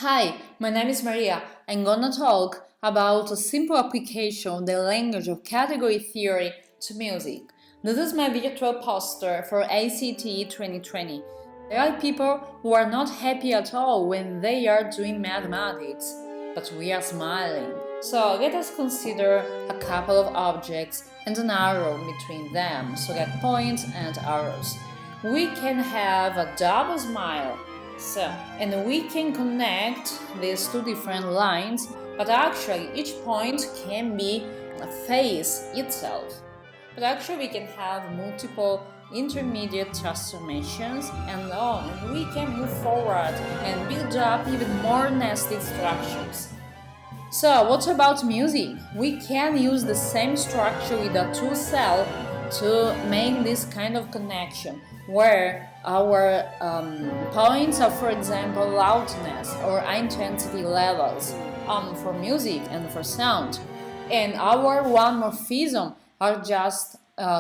Hi, my name is Maria. I'm gonna talk about a simple application of the language of category theory to music. This is my virtual poster for ACT 2020. There are people who are not happy at all when they are doing mathematics, but we are smiling. So let us consider a couple of objects and an arrow between them, so get points and arrows. We can have a double smile. And we can connect these two different lines, but actually each point can be a face itself. But actually we can have multiple intermediate transformations and we can move forward and build up even more nested structures. So, what about music? We can use the same structure with a two cell to make this kind of connection where our points are, for example, loudness or intensity levels for music and for sound, and our one morphism are just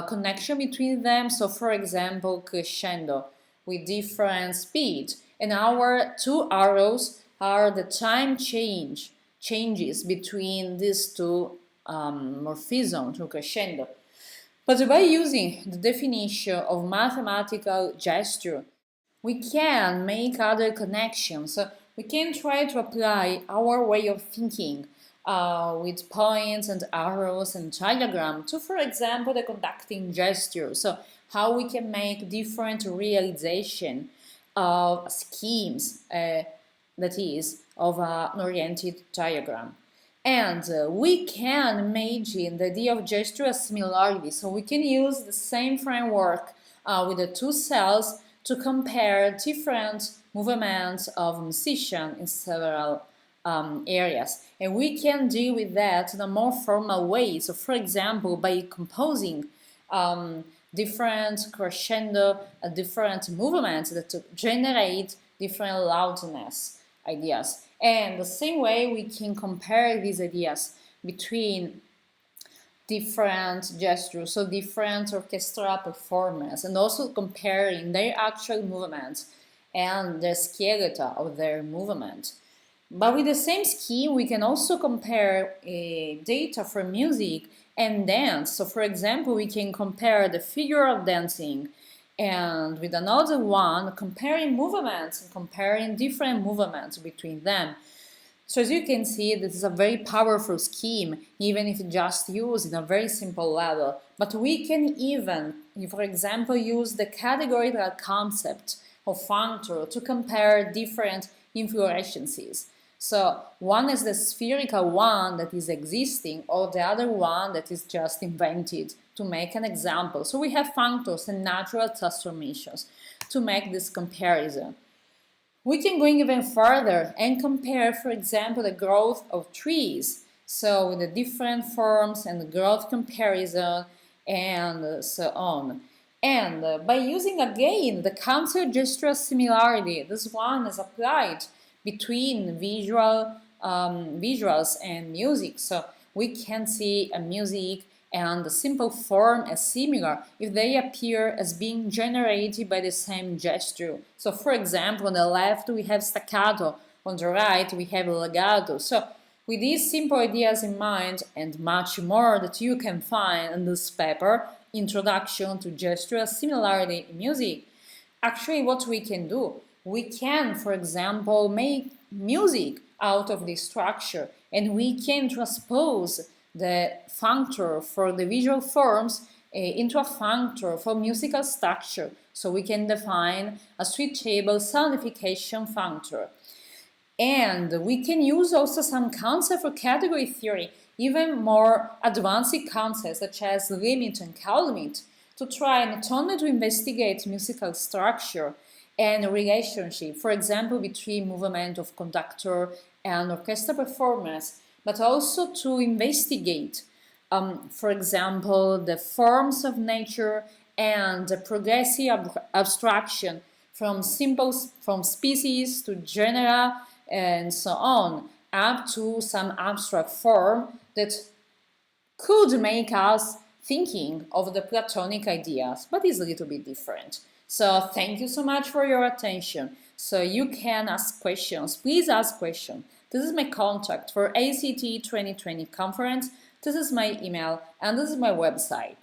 connection between them. So, for example, crescendo with different speed, and our two arrows are the time changes between these two morphisms to crescendo. But by using the definition of mathematical gesture, we can make other connections. So we can try to apply our way of thinking with points and arrows and diagram to, for example, the conducting gesture. So how we can make different realization of schemes, that is, of an oriented diagram. And we can imagine the idea of gestural similarity. So we can use the same framework with the two cells to compare different movements of musicians in several areas. And we can deal with that in a more formal way. So, for example, by composing different crescendo, different movements that generate different loudness ideas. And the same way we can compare these ideas between different gestures, so different orchestral performers, and also comparing their actual movements and the skeleton of their movement. But with the same scheme, we can also compare data for music and dance. So, for example, we can compare the figure of dancing and with another one, comparing movements and comparing different movements between them. So as you can see, this is a very powerful scheme, even if just used in a very simple level. But we can even, for example, use the categorical concept of functor to compare different inflorescences. So one is the spherical one that is existing, or the other one that is just invented to make an example. So we have functors and natural transformations to make this comparison. We can go even further and compare, for example, the growth of trees. So with the different forms and the growth comparison and so on. And by using again the concept gestural similarity, this one is applied between visuals and music. So we can see a music and the simple form as similar if they appear as being generated by the same gesture. So for example, on the left we have staccato, on the right we have legato. So with these simple ideas in mind and much more that you can find in this paper, Introduction to Gestural Similarity in Music, actually what we can do, we can, for example, make music out of this structure, and we can transpose the functor for the visual forms into a functor for musical structure. So we can define a switchable sonification functor. And we can use also some concepts for category theory, even more advanced concepts such as limit and calamite, to try not only to investigate musical structure and relationship, for example, between movement of conductor and orchestra performance, but also to investigate, for example, the forms of nature and the progressive abstraction from species to genera and so on, up to some abstract form that could make us thinking of the Platonic ideas, but is a little bit different. So thank you so much for your attention. so you can ask questions. Please ask questions. This is my contact for ACT 2020 conference. This is my email and this is my website.